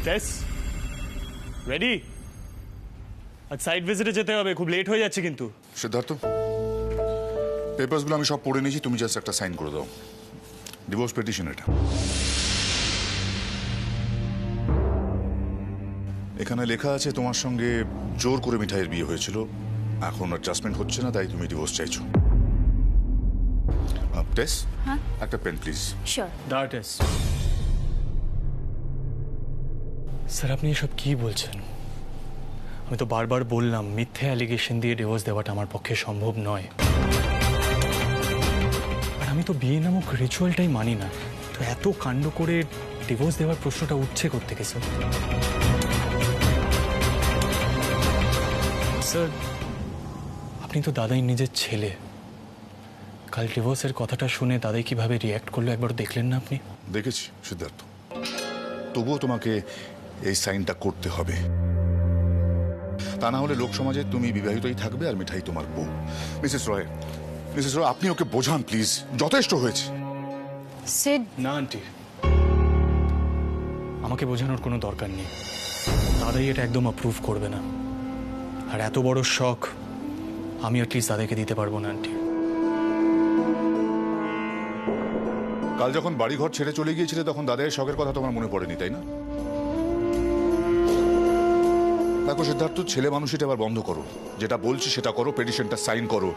টেস ready? আজ site ভিজিটে যেতে হবে, খুব লেট হয়ে যাচ্ছে কিন্তু। সিদ্ধার্থ, পেপারসগুলো আমি সব পড়ে নিয়েছি, তুমি জাস্ট একটা সাইন করে দাও। ডিভোর্স পিটিশন এটা। এখানে লেখা আছে তোমার সঙ্গে জোর করে মিঠাইয়ের বিয়ে হয়েছিল, এখন অ্যাডজাস্টমেন্ট হচ্ছে না, তাই তুমি ডিভোর্স চাইছো। টেস, একটা পেন প্লিজ। শিওর। দাঁড়া টেস। স্যার আপনি এসব কি বলছেন? আমি তো বারবার বললাম মিথ্যে অ্যালিগেশন দিয়ে ডিভোর্স দেওয়াটা আমার পক্ষে সম্ভব নয়। আর আমি তো বিয়ে নামক রিচুয়ালটাই মানি না, তো এত কাণ্ড করে ডিভোর্স দেওয়ার প্রশ্নটা উঠছে কোত্থেকে স্যার? স্যার আপনি তো দাদাই নিজের ছেলে, কাল ডিভোর্সের কথাটা শুনে দাদাই কিভাবে রিয়্যাক্ট করলো একবার দেখলেন না আপনি? দেখেছি সিদ্ধার্থ, তবুও তোমাকে এই সাইনটা করতে হবে, তা না হলে লোক সমাজে তুমি বিবাহিতই থাকবে আর মিঠাই তোমার বউ। মিসেস রয়, আপনি ওকে বোঝান প্লিজ, যথেষ্ট হয়েছে। সিড, না আন্টি, আমাকে বোঝানোর কোনো দরকার নেই, দাদাই এটা একদম অ্যাপ্রুভ করবে না। আর এত বড় শখ আমি অ্যাটলিস্ট দাদাকে দিতে পারবো না আন্টি। কাল যখন বাড়িঘর ছেড়ে চলে গিয়েছিলে তখন দাদার শখের কথা তোমার মনে পড়েনি, তাই না? দেখো সিদ্ধার্থ, ছেলে মানুষ এটা আবার বন্ধ করো, যেটা বলছি সেটা করো, পিটিশনটা সাইন করো।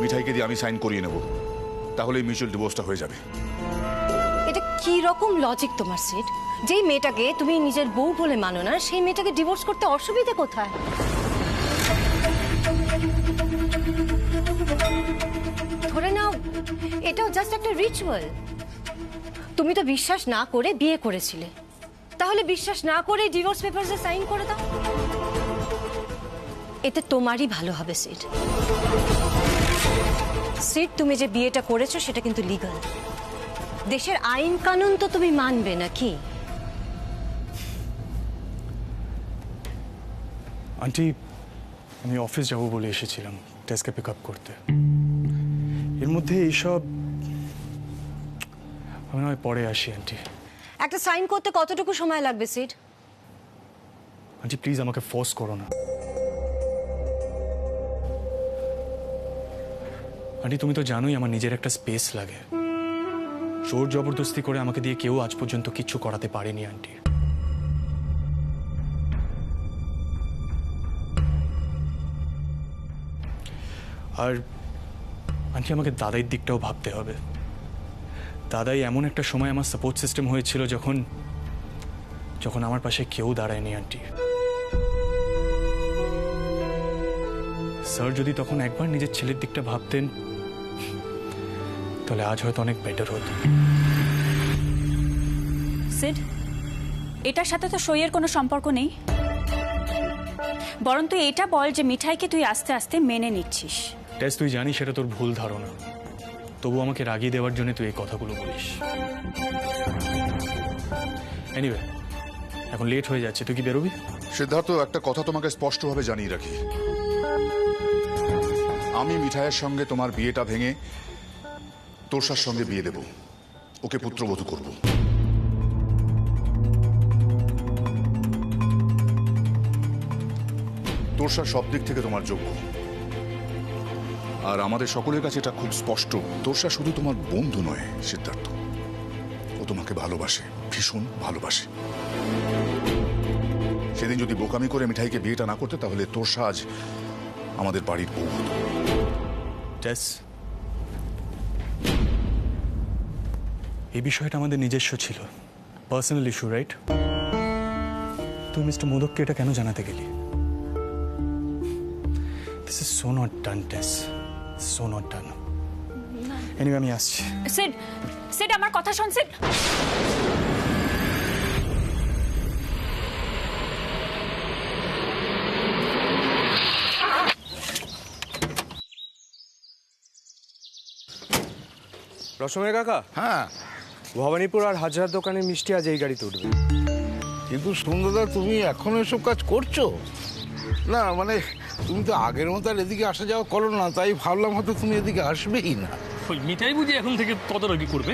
মিঠাইকে দিয়ে আমি সাইন করিয়ে নেব, তাহলে মিউচুয়াল ডিভোর্সটা হয়ে যাবে। এটা কি রকম লজিক তোমার সিড? যেই মেয়েটাকে তুমি নিজের বউ বলে মানো না, সেই মেয়েটাকে ডিভোর্স করতে অসুবিধা কোথায়? ধরে নাও এটাও জাস্ট একটা রিচুয়াল। তুমি তো বিশ্বাস না করে বিয়ে করেছিলে, তাহলে বিশ্বাস না করে ডিভোর্স পেপারসে সাইন করে দাও, এতে তোমারই ভালো হবে সিড। সিড, তুমি যে বিয়েটা করেছো সেটা কিন্তু লিগ্যাল, দেশের আইন কানুন তো তুমি মানবে নাকি? আন্টি আমি অফিস যাব বলে এসেছিলাম টেসকে পিক আপ করতে, এর মধ্যে এইসব আমি নয় পরে আসি। আন্টি একটা সাইন করতে কতটুকু সময় লাগবে সিড? আন্টি প্লিজ আমাকে ফোর্স করো না। আন্টি তুমি তো জানোই আমার নিজের একটা স্পেস লাগে, জোর জবরদস্তি করে আমাকে দিয়ে কেউ আজ পর্যন্ত কিচ্ছু করাতে পারেনি আন্টি। আর আন্টি আমাকে দাদাইয়ের দিকটাও ভাবতে হবে। দাদাই এমন একটা সময় আমার সাপোর্ট সিস্টেম হয়েছিল যখন যখন আমার পাশে কেউ দাঁড়ায়নি আন্টি। স্যার যদি তখন একবার নিজের ছেলের দিকটা ভাবতেন তাহলে আজ হয়তো অনেক বেটার হতো। সিড, এটার সাথে তো সইয়ের কোনো সম্পর্ক নেই, বরং তুই এটা বল যে মিঠাইকে তুই আস্তে আস্তে মেনে নিচ্ছিস। টেস তুই জানিস সেটা তোর ভুল ধারণা, তবু আমাকে রাগিয়ে দেওয়ার জন্য তুই এই কথাগুলো বলিস। এনিওয়ে এখন লেট হয়ে যাচ্ছে, তুই কি বেরোবি? সিদ্ধার্থ, একটা কথা তোমাকে স্পষ্টভাবে জানিয়ে রাখি, আমি মিঠাইয়ের সঙ্গে তোমার বিয়েটা ভেঙে তোরসার সঙ্গে বিয়ে দেব, ওকে পুত্রবধূ করব। তোরসা সব দিক থেকে তোমার যোগ্য, আর আমাদের সকলের কাছে এটা খুব স্পষ্ট, তোরসা শুধু তোমার বন্ধু নয় সিদ্ধার্থ, ও তোমাকে ভালোবাসে, ভীষণ ভালোবাসে। সেদিন যদি বোকামি করে মিঠাইকে বিয়েটা না করতে তাহলে তোরসা আজ আমাদের বাড়ির বউ হতো। টেস এই বিষয়টা আমাদের নিজস্ব ছিল, পার্সোনাল ইস্যু, রাইট? তুই মিস্টার মোদককে এটা কেন জানাতে গেলি? This is so not done Tess, so not done. Anyway আমি আসছি। সিড, সিড আমার কথা শোন সিড। রসময় কাকা, হ্যাঁ, ভবানীপুর আর হাজার দোকানের মিষ্টি আজ এই গাড়িতে উঠবে। কিন্তু সুন্দরদা, তুমি এখনো এসব কাজ করছো? না মানে তুমি তো আগের মতো আর এদিকে আসা যাওয়া করো না, তাই ভাবলাম হয়তো তুমি এদিকে আসবেই না। ওই মিঠাই বুঝি এখন থেকে তদারকি করবে?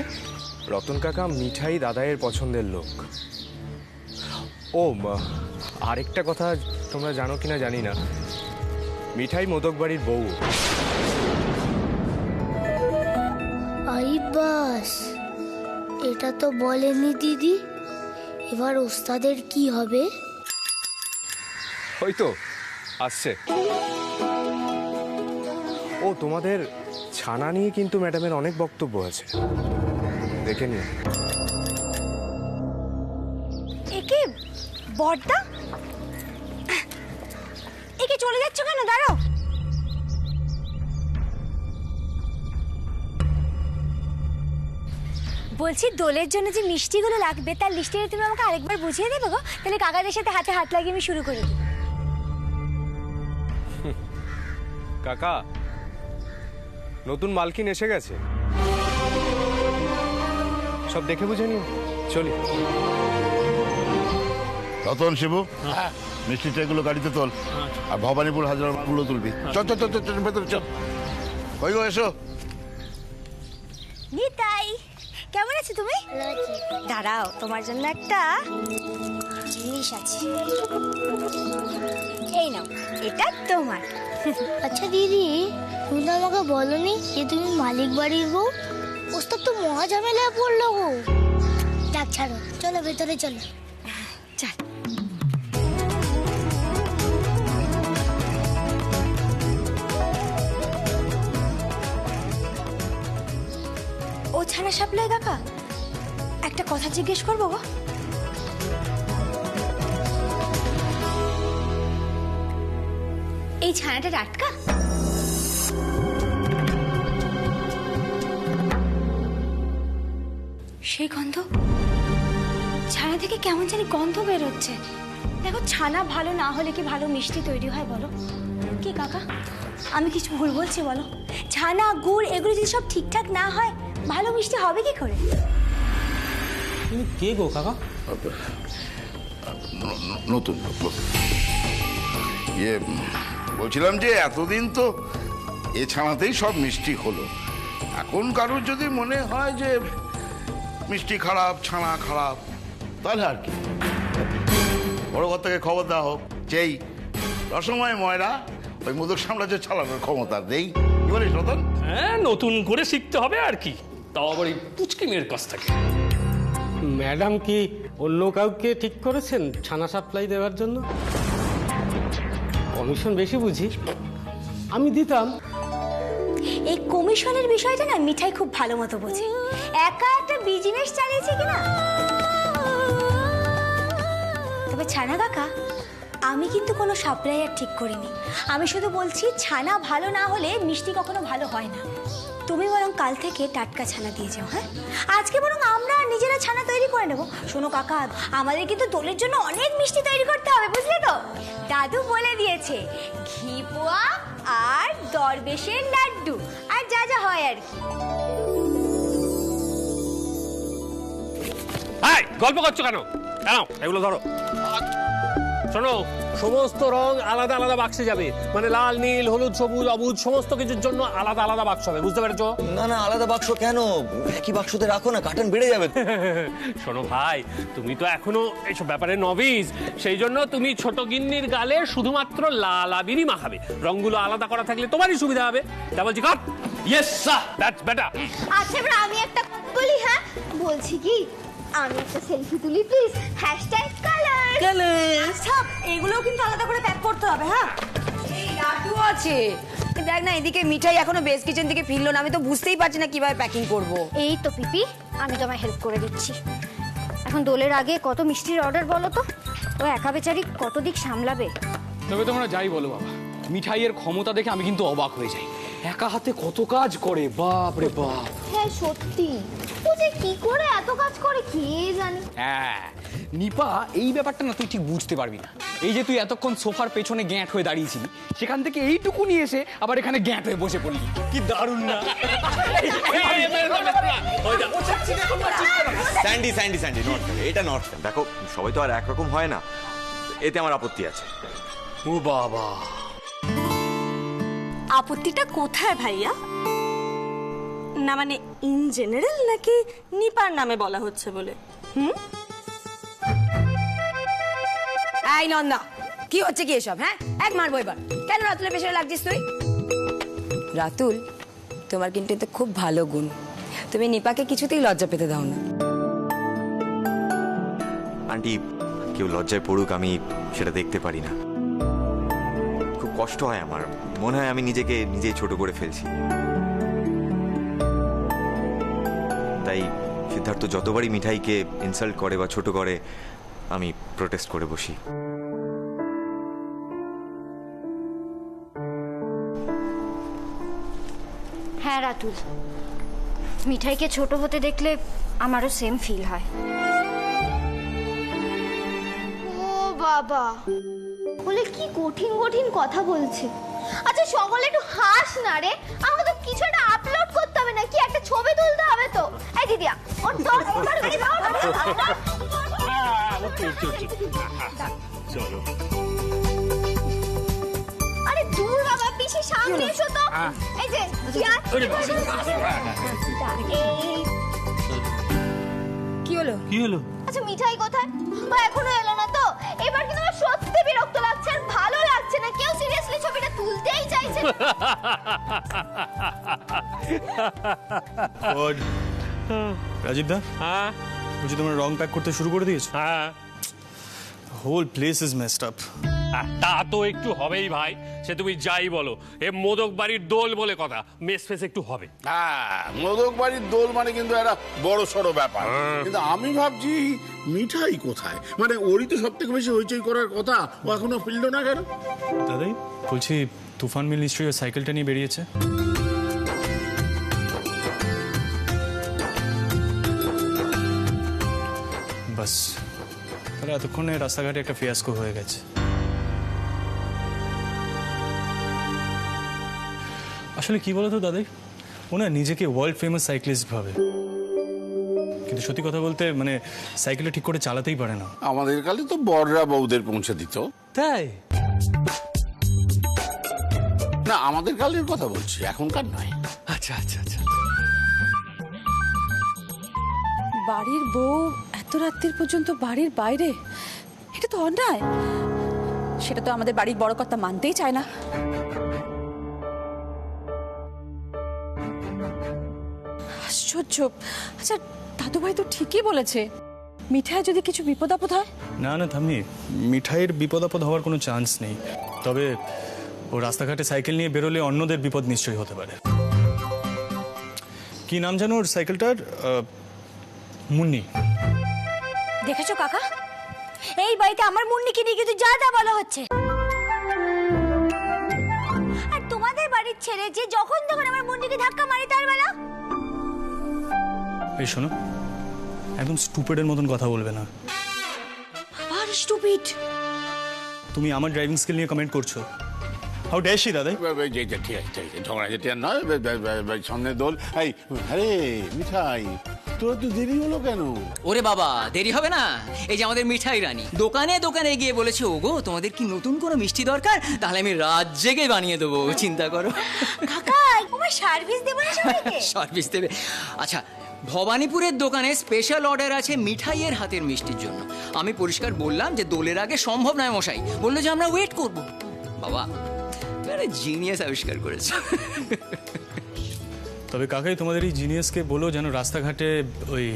রতন কাকা মিঠাই দাদাইয়ের পছন্দের লোক। ও আরেকটা কথা তোমরা জানো কিনা জানি না, মিঠাই মোদক বাড়ির বউ। আই বাস, এটা তো বলেনি দিদি। এবার ওস্তাদের কি হবে? ওই তো আসছে। ও তোমাদের ছানা নিয়ে কিন্তু ম্যাডামের অনেক বক্তব্য আছে, দেখে নিও। একে বড়দা, একে চলে যাচ্ছ কেন? দাঁড়াও। বলছি দোলের জন্য যে মিষ্টিগুলো লাগবে তার লিস্টে তুমি আমাকে আরেকবার বুঝিয়ে দেবে গো, তাহলে কাকাদের সাথে হাতে হাত লাগিয়ে আমি শুরু করি। কাকা, নতুন মালকিন এসে গেছে, সব দেখে বুঝে নিও। চলি। রতন, শিবু, মিষ্টি ট্রেগুলো গাড়িতে তোল, আর ভবানীপুর হাজার মালগুলো তুলবি। চল চল চল চল ভেতরে চল। ওই গো এসো। নিতাই, কেমন আছো তুমি? দাঁড়াও, তোমার জন্য একটা জিনিস আছে। এই নাও, এটা তোমার। আচ্ছা দিদি, তুমি তো আমাকে বলনি যে তুমি মালিক বাড়ির বউ। ওস্তাদ তো মহা ঝামেলায় পড়লো গো। ডাক ছাড়ো, চলো ভেতরে চলো। চল। ও ছানা সাপ্লাই কাকা, একটা কথা জিজ্ঞেস করবো গো। এই ছানাটা টাটকা? সেই গন্ধ, ছানা থেকে কেমন জানি গন্ধ বেরোচ্ছে। দেখো, ছানা ভালো না হলে কি ভালো মিষ্টি তৈরি হয় বলো? কি কাকা, আমি কিছু ভুল বলছি বলো? ছানা, গুড় এগুলো যদি সব ঠিকঠাক না হয় ভালো মিষ্টি হবে কি করে? তুমি কে গো কাকা? নতুন ইয়ে বলছিলাম যে এতদিন তো এ ছানাতেই সব মিষ্টি হলো। এখন কারোর যদি মনে হয় যে মিষ্টি খারাপ, ছানা খারাপ, তাহলে আর কি বড় ঘর থেকে খবর দেওয়া হোক, যেই রসময় ময়রা ওই মোদক সাম্রাজ্য চালানোর ক্ষমতা দেই। কি বলিস রতন? হ্যাঁ, নতুন করে শিখতে হবে আর কি, তাও আবার এই পুচকি মেয়ের কাছ থেকে। ম্যাডাম কি অন্য কাউকে ঠিক করেছেন ছানা সাপ্লাই দেওয়ার জন্য? কমিশন বেশি বুঝি, আমি দিতাম। এই কমিশনের বিষয়টা না মিঠাই খুব ভালো মতো বোঝে। একা একটা বিজনেস চালিয়েছে কিনা। তবে ছানা কাকা, আমি কিন্তু কোনো সাপ্লাইয়ার ঠিক করিনি। আমি শুধু বলছি ছানা ভালো না হলে মিষ্টি কখনো ভালো হয় না। তুমি বরং কাল থেকে টাটকা ছানা দিয়ে যাও। হ্যাঁ, আজকে বরং আমরা নিজেরা ছানা তৈরি করে নেব। শোনো কাকা, আমাদের কিন্তু দোলের জন্য অনেক মিষ্টি তৈরি করতে হবে, বুঝলে তো? দাদু বলে দিয়েছে, ঘি পোয়া আর দরবেশের লাড্ডু আর যা যা হয় আর কি। গল্প করছো কেন? এগুলো ধরো। শোনো, সমস্ত রং আলাদা আলাদা বাক্সে যাবে, মানে লাল, নীল, হলুদ, সবুজ, অবুজ সমস্ত কিছুর জন্য আলাদা আলাদা বাক্স হবে, বুঝতে পেরেছো? না না, আলাদা বাক্স কেন? একই বাক্সতে রাখো না, কার্টন বেড়ে যাবে। শোনো ভাই, তুমি তো এখনো এইসব ব্যাপারে নভিস, সেই জন্য তুমি ছোট গিন্নির গালে শুধুমাত্র লাল আবিরই মাখাবে। রংগুলো আলাদা করা থাকলে তোমারই সুবিধা হবে। তা বলছি cut. Yes sir, that's better. আচ্ছা, এবার আমি একটা বলি। হ্যাঁ, বলছি কি, আমি একটা সেলফি তুলি প্লিজ। #Colour colour. সব এগুলোও কিন্তু আলাদা করে প্যাক করতে হবে। হ্যাঁ, এই লাড্ডু আছে। দেখ না, এদিকে মিঠাই এখনো বেস কিচেন থেকে ফিরলো না। আমি তো বুঝতেই পারছি না কিভাবে প্যাকিং করব। এই তো পিপি, আমি তোমায় হেল্প করে দিচ্ছি। এখন দোলের আগে কত মিষ্টির অর্ডার বলো তো? ও একা বেচারি কত দিক সামলাবে? তবে তোমরা যাই বলো বাবা, মিঠাইয়ের ক্ষমতা দেখে আমি কিন্তু অবাক হয়ে যাই। একা হাতে কত কাজ করে, বাপ রে বাপ। হ্যাঁ সত্যি, ও যে কি করে এত কাজ করে কে জানি। হ্যাঁ নিপা, এই ব্যাপারটা না তুই ঠিক বুঝতে পারবি না। এই যে তুই এতক্ষণ সোফার পেছনে গ্যাঁট হয়ে দাঁড়িয়েছিলি, সেখান থেকে এইটুকু নিয়ে এসে আবার এখানে গ্যাঁট হয়ে বসে পড়লি। কি দারুণ না? স্যান্ডি স্যান্ডি স্যান্ডি, নট এটা নট। দেখো, সবাই তো আর একরকম হয় না, এতে আমার আপত্তি আছে। ও বাবা, আপত্তিটা কোথায় ভাইয়া? না মানে ইন জেনারেল নাকি নিপার নামে বলা হচ্ছে বলে? এই নন্দা, কি হচ্ছে কি এসব? হ্যাঁ, এক মারবো এবার। কেন রাতুলের পেছনে লাগছিস তুই? রাতুল, তোমার কিন্তু এতে খুব ভালো গুণ। তুমি নিপাকে কিছুতেই লজ্জা পেতে দাও না। আন্টি, কেউ লজ্জায় পড়ুক আমি সেটা দেখতে পারি না। খুব কষ্ট হয় আমার, মনে হয় আমি নিজেকে নিজেই ছোট করে ফেলছি। তাই সিদ্ধার্থ যতবারই মিঠাইকে ইনসাল্ট করে বা ছোট করে আমি প্রোটেস্ট করে বসি। হ্যাঁ রাতুল, মিঠাইকে ছোট হতে দেখলে আমারও সেম ফিল হয়। ও বাবা, বলে কি কঠিন কঠিন কথা বলছে। আচ্ছা সকলে একটু হাস না রে, আমাকে তো কিছু একটা আপলোড করতে হবে, নাকি একটা ছবি তুলতে হবে তো। এই দিদিয়া, ওর দর চলো। আরে দূর বাবা, পিছে সামনে এসো তো। এই যে কি হলো? কি হলো? আচ্ছা মিঠাই কোথায়? ও এখনো এলো না তো? এবার কিন্তু আমার সত্যি বিরক্ত লাগছে, আর ভালো লাগছে না। কেউ সিরিয়াসলি ছবিটা তুলতেই চাইছে না। রাজীব দা, হ্যাঁ বলছি তোমরা রং প্যাক করতে শুরু করে দিয়েছো? হ্যাঁ, whole place is messed up. তা তো একটু হবেই ভাই, সে তুমি যাই বলো। এ মোদক বাড়ির দোল বলে কথা, মেস ফেস একটু হবে। হ্যাঁ, মোদক বাড়ির দোল মানে কিন্তু একটা বড় সড়ো ব্যাপার। কিন্তু আমি ভাবছি মিঠাই কোথায়? মানে ওরই তো সব থেকে বেশি হইচই করার কথা, ও এখনো ফিরলো না কেন? দাদাই বলছি, তুফান মিল নিশ্চয়ই ওর সাইকেলটা নিয়ে বেরিয়েছে। বাস, তাহলে এতক্ষণে রাস্তাঘাটে একটা ফিয়াস্কো হয়ে গেছে। আসলে কি বলতো দাদাই, ও না নিজেকে ওয়ার্ল্ড ফেমাস সাইক্লিস্ট ভাবে, কিন্তু সত্যি কথা বলতে মানে সাইকেলটা ঠিক করে চালাতেই পারে না। আমাদের কালে তো বড়রা বউদের পৌঁছে দিত। তাই? না, আমাদের কালের কথা বলছি, এখনকার নয়। আচ্ছা আচ্ছা আচ্ছা। বাড়ির বউ এত রাত্রির পর্যন্ত বাড়ির বাইরে, এটা তো অন্যায়। সেটা তো আমাদের বাড়ির বড় কর্তা মানতেই চায় না। আশ্চর্য। আচ্ছা দাদু ভাই তো ঠিকই বলেছে, মিঠাই যদি কিছু বিপদ আপদ হয়। না না থামি, মিঠাইয়ের বিপদ আপদ হওয়ার কোনো চান্স নেই। তবে ও রাস্তাঘাটে সাইকেল নিয়ে বেরোলে অন্যদের বিপদ নিশ্চয়ই হতে পারে। কি নাম জানো ওর সাইকেলটার? মুন্নি। দেখেছো কাকা, এই বাড়িতে আমার মুন্নিকে নিয়ে কিন্তু যা তা বলা হচ্ছে। আর তোমাদের বাড়ির ছেলে যে যখন তখন আমার মুন্নিকে ধাক্কা মারে, তার বেলা। এই শোনো, একদম স্টুপিডের মতন কথা বলবে না। আর স্টুপিড? তুমি আমার ড্রাইভিং স্কিল নিয়ে কমেন্ট করছো? হাউ ডেয়ার শি দাদা? ঠিক আছে ঠিক আছে, ঝগড়া যেতে আর নয়, সামনে দোল। এই আরে মিঠাই, তোরা তো দেরি হলো কেন? ওরে বাবা, দেরি হবে না। এই যে আমাদের মিঠাই রানী দোকানে দোকানে গিয়ে বলেছে, ওগো তোমাদের কি নতুন কোনো মিষ্টি দরকার? তাহলে আমি রাত জেগে বানিয়ে দেবো, চিন্তা করো। কাকা, তোমার সার্ভিস দেবো না সবাইকে? সার্ভিস দেবে? আচ্ছা, ভবানীপুরের দোকানে স্পেশাল অর্ডার আছে মিঠাইয়ের হাতের মিষ্টির জন্য। আমি পরিষ্কার বললাম যে দোলের আগে সম্ভব নয় মশাই। বললো যে আমরা ওয়েট করব। বাবা জিনিয়াস আবিষ্কার করেছে। তবে কাকাই তোমাদের এই জিনিয়াসকে বলো যেন রাস্তাঘাটে ওই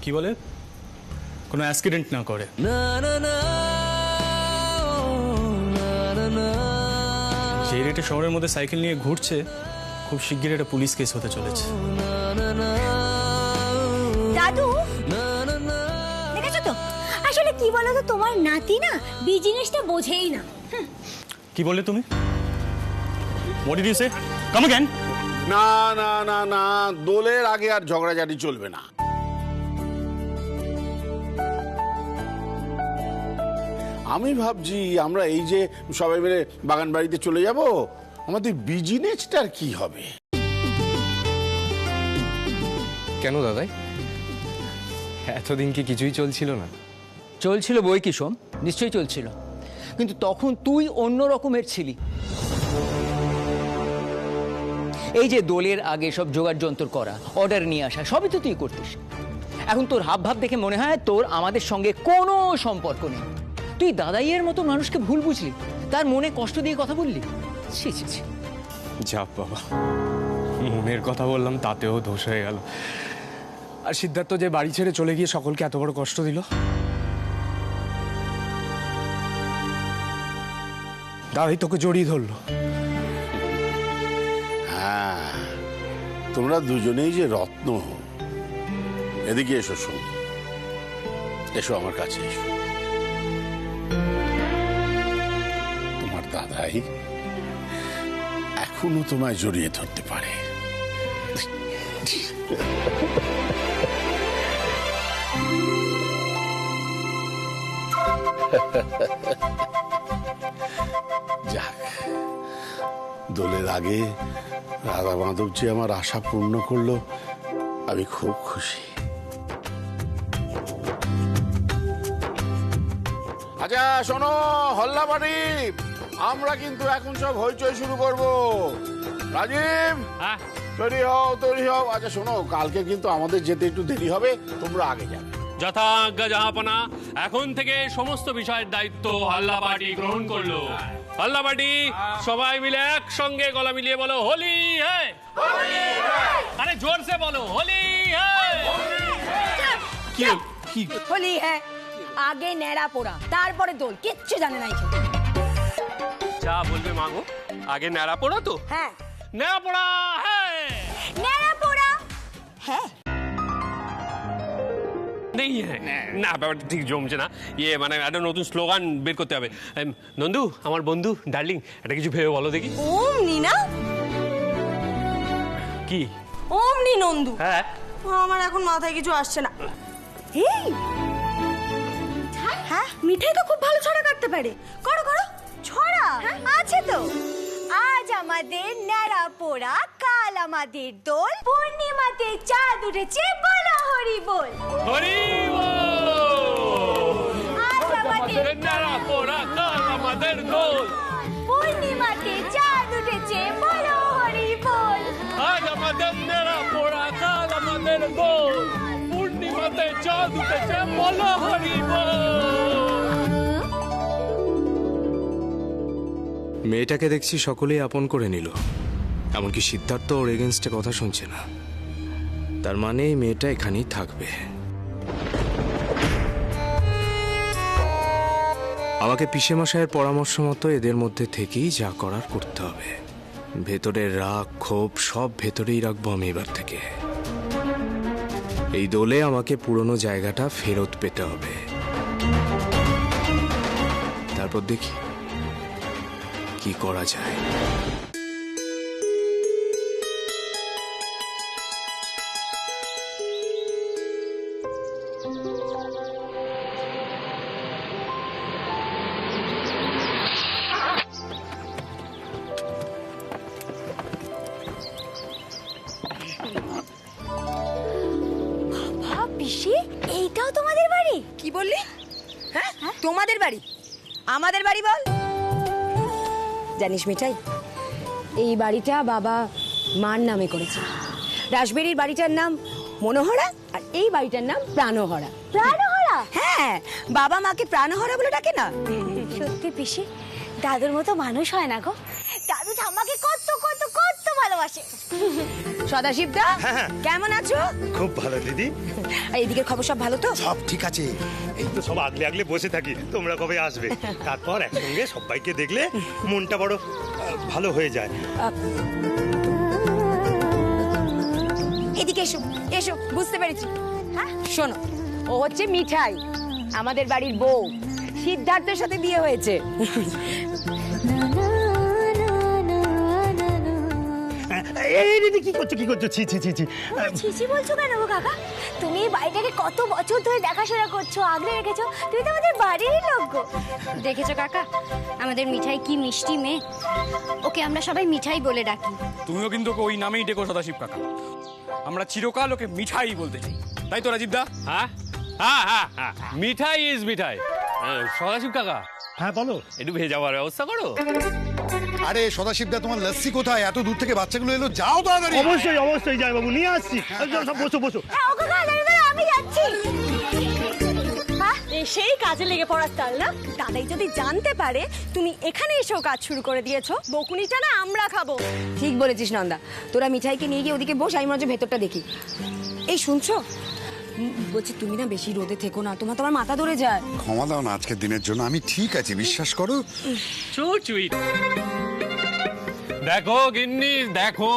কি বলে কোনো অ্যাক্সিডেন্ট না করে। যে রেটে শহরের মধ্যে সাইকেল নিয়ে ঘুরছে, খুব শিগগির একটা পুলিশ কেস হতে চলেছে। দাদু দেখেছো তো, আসলে কি বলো তো, তোমার নাতি না বিজনেসটা বোঝেই না। কি বললে তুমি? What did you say? Come again? না না না না, দোলের আগে আর ঝগড়াঝাটি চলবে না। আমি ভাবছি আমরা এই যে সবাই মিলে বাগান বাড়িতে চলে যাব, আমাদের বিজনেসটার কি হবে? কেন দাদাই, এতদিন কি কিছুই চলছিল না? চলছিল বই কি শোন, নিশ্চয়ই চলছিল, কিন্তু তখন তুই অন্য রকমের ছিলি। এই যে দোলের আগে সব জোগাড় যন্ত্র করা, অর্ডার নিয়ে আসা, সবই তো তুই করতিস। এখন তোর হাব ভাব দেখে মনে হয় তোর আমাদের সঙ্গে কোনো সম্পর্ক নেই। তুই দাদাইয়ের মতো মানুষকে ভুল বুঝলি, তার মনে কষ্ট দিয়ে কথা বললি। ছি ছি ছি। যা বাবা, মনের কথা বললাম তাতেও দোষ হয়ে গেল। আর সিদ্ধার্থ যে বাড়ি ছেড়ে চলে গিয়ে সকলকে এত বড় কষ্ট দিল, দাদাই তোকে জড়িয়ে ধরলো। হ্যাঁ, তোমরা দুজনেই যে রত্ন। এদিকে এসো, শোন, এসো আমার কাছে এসো। তোমার দাদাই এখনো তোমায় জড়িয়ে ধরতে পারে। যাক, দোলের আগে রাধা মাধব যে আমার আশা পূর্ণ করলো, আমি খুব খুশি। আচ্ছা শোনো হল্লাবাড়ি, আমরা কিন্তু এখন সব হইচই শুরু করব। রাজীব, তৈরি হও তৈরি হও। আচ্ছা শোনো, কালকে কিন্তু আমাদের যেতে একটু দেরি হবে, তোমরা আগে যাবে। যথাজ্ঞা জাহাপনা, এখন থেকে সমস্ত বিষয়ের দায়িত্ব হাল্লাবাড়ি গ্রহণ করলো। হাল্লাবাড়ি, সবাই মিলে একসঙ্গে গলা মিলিয়ে বলো হোলি হ্যায়। আরে জোর সে বলো হোলি হ্যায়। কি হোলি হ্যাঁ, আগে নেড়া পোড়া, তারপরে দোল, কিচ্ছু জানে না। যা বলবে মাগো, আগে ন্যাড়া পোড়া তো? হ্যাঁ, ন্যাড়া পোড়া হ্যাঁ। নেড়া পোড়া হ্যাঁ। নেই না, ব্যাপারটা ঠিক জমছে না। মানে একটা নতুন স্লোগান বের করতে হবে। নন্দু, আমার বন্ধু ডার্লিং, এটা কিছু ভেবে বলো দেখি। অমনি না, কি অমনি নন্দু? হ্যাঁ, আমার এখন মাথায় কিছু আসছে না। এই হ্যাঁ, মিঠাই তো খুব ভালো ছড়া কাটতে পারে। করো করো ছড়া আছে তো। আজ আমাদের ন্যাড়া পোড়া, কাল আমাদের দোল, পূর্ণিমাতে চাঁদ উঠেছে, বলো হরি বল। হরি আজ আমাদের ন্যাড়া পোড়া, কাল আমাদের দোল, পূর্ণিমাতে চাঁদ উঠেছে, বলো হরি বল। আজ আমাদের ন্যাড়া পোড়া, কাল আমাদের দোল, পূর্ণিমাতে চাঁদ উঠেছে, বলো হরি বল। মেয়েটাকে দেখছি সকলেই আপন করে নিল, এমনকি সিদ্ধার্থ ওর এগেনস্টে কথা শুনছে না। তার মানে এই মেয়েটা এখানেই থাকবে। আমাকে পিসেমশাইয়ের পরামর্শ মতো এদের মধ্যে থেকেই যা করার করতে হবে। ভেতরের রাগ ক্ষোভ সব ভেতরেই রাখবো আমি এবার থেকে। এই দোলে আমাকে পুরনো জায়গাটা ফেরত পেতে হবে। তারপর দেখি কি করা যায়। পিসি, এইটাও তোমাদের বাড়ি? কি বললি? হ্যাঁ, তোমাদের বাড়ি? আমাদের বাড়ি বল। জানিস মিঠাই, এই বাড়িটা বাবা মার নামে করেছে। রাসবেরির বাড়িটার নাম মনোহরা, আর এই বাড়িটার নাম প্রাণহরা। প্রাণহরা? হ্যাঁ, বাবা মাকে প্রাণহরা বলে ডাকে না। সত্যি পিসি, দাদুর মতো মানুষ হয় না গো। দাদু ঠাম্মাকে কত কত কত ভালোবাসে। সদাশিবদা, কেমন আছো? খুব ভালো দিদি। আর এদিকে খবর সব ভালো তো? সব ঠিক আছে। এই তো সব আগলে আগলে বসে থাকি, তোমরা কবে আসবে। তারপর একসঙ্গে সবাইকে দেখলে মনটা বড় ভালো হয়ে যায়। এদিকে এসো এসো, বুঝতে পেরেছি। হ্যাঁ শোনো, ও হচ্ছে মিঠাই, আমাদের বাড়ির বউ। সিদ্ধার্থের সাথে বিয়ে হয়েছে। কি করছো কি করছো? ছি ছি ছি ছি। ছিছি বলছো কেন গো কাকা? তুমি এই বাড়িটাকে কত বছর ধরে দেখাশোনা করছো, আগলে রেখেছো। তুমি তো আমাদের বাড়িরই লোক গো। দেখেছো কাকা, আমাদের মিঠাই কি মিষ্টি মেয়ে। ওকে আমরা সবাই মিঠাই বলে ডাকি। তুমিও কিন্তু ওকে ওই নামেই ডেকো সদাশিব কাকা। আমরা চিরকাল ওকে মিঠাই বলতে চাই, তাই তো রাজীব দা? হ্যাঁ হ্যাঁ হ্যাঁ হ্যাঁ, মিঠাই ইজ মিঠাই। সদাশিব কাকা, হ্যাঁ বলো। একটু ভেজাবার ব্যবস্থা করো। আরে সদাশিবদা, তোমার লস্যি কোথায়? এত দূর থেকে বাচ্চাগুলো এলো, যাও তাড়াতাড়ি। অবশ্যই অবশ্যই যাই বাবু, নিয়ে আসছি। সব বসো বসো। আমি যাচ্ছি। সেই কাজে লেগে পড়ার তাল না, দাদাই যদি জানতে পারে তুমি এখানে এসেও কাজ শুরু করে দিয়েছো, বকুনিটা না আমরা খাবো। ঠিক বলেছিস নন্দা, তোরা মিঠাইকে নিয়ে গিয়ে ওদিকে বস, আমি মনে হচ্ছে ভেতরটা দেখি। এই শুনছো, বলছি তুমি না বেশি রোদে থেকো না, তোমার মাথা ধরে যায়। ক্ষমা দাও না আজকের দিনের জন্য, আমি ঠিক আছি, বিশ্বাস করো। চুই দেখো গিন্নি, দেখো,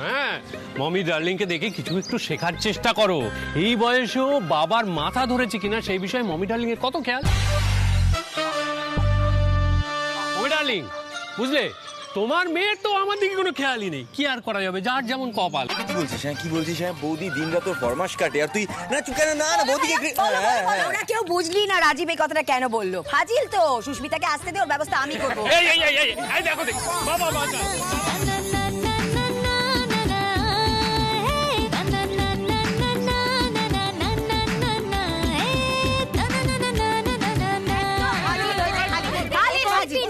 হ্যাঁ, মমি ডার্লিংকে দেখে কিছু একটু শেখার চেষ্টা করো। এই বয়সেও বাবার মাথা ধরেছে কিনা সেই বিষয়ে মমি ডার্লিং এর কত খেয়াল। মমি ডার্লিং, বুঝলে, তোমার মেয়ের তো আমার দিকে কোনো খেয়ালই নেই। কি আর করা যাবে, যার যেমন কপাল। কি বলছিস হ্যাঁ, কি বলছিস হ্যাঁ? বৌদি দিন রাত তোর ফরমাস কাটে, আর তুই না চুপ কেন? না না, বৌদিকে ওরা কেউ বুঝলি না রাজীব এই কথাটা কেন বললো। ফাজিল তো, সুস্মিতাকে আসতে দে, ওর ব্যবস্থা আমি করবো। এই এই এই এই এই দেখো দেখো, বাবা বাবা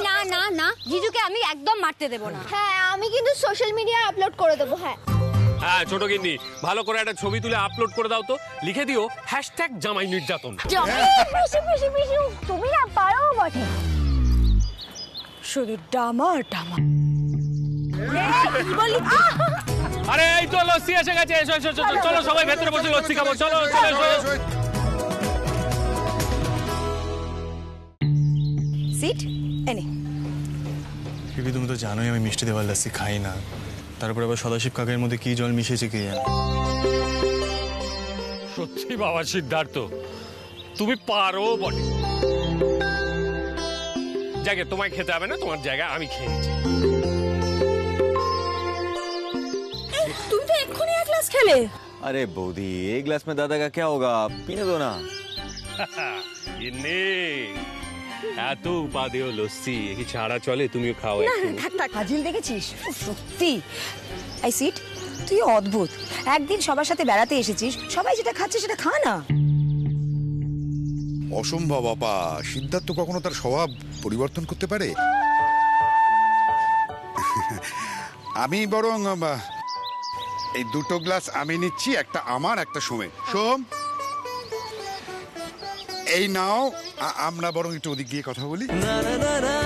না না না, জিজুকে আমি একদম মারতে দেবো না। হ্যাঁ, আমি কিন্তু সোশ্যাল মিডিয়ায় আপলোড করে দেবো। হ্যাঁ হ্যাঁ, ছোট গিন্নি, ভালো করে একটা ছবি তুলে আপলোড করে দাও তো, লিখে দিও #জামাই নির্যাতন। তুমি না পারো বটে, শুধু ডামার ডামার। আরে এই তো লস্যি এসে গেছে, এসো এসো, চলো সবাই ভেতরে বসে লস্যি খাবো, চলো চলো এসো। সিট এনে। পিপি, তুমি তো জানোই আমি মিষ্টি দেওয়ার লস্যি খাই না। তারপরে আবার সদাশিব কাকের মধ্যে কি জল মিশেছে কে জানে। সত্যি বাবা সিদ্ধার্থ, তুমি পারো বটে। জায়গা তোমায় খেতে হবে না, তোমার জায়গায় আমি খেয়ে নিচ্ছি। তুমি তো এক্ষুনি এক গ্লাস খেলে। अरे बौदी, एक ग्लास में दादा का क्या होगा, पीने दो ना। এত উপাদেয় লস্যি কি ছাড়া চলে? তুমিও খাও। ফাজিল দেখেছিস সত্যি। এই সিট, তুই অদ্ভুত। একদিন সবার সাথে বেড়াতে এসেছিস, সবাই যেটা খাচ্ছে সেটা খা না। অসম্ভব আপা, সিদ্ধার্থ কখনো তার স্বভাব পরিবর্তন করতে পারে? আমি বরং এই দুটো গ্লাস আমি নিচ্ছি, একটা আমার একটা সোমের। সোম, এই নাও, আমরা বরং একটু ওদিক গিয়ে কথা বলি। না না না না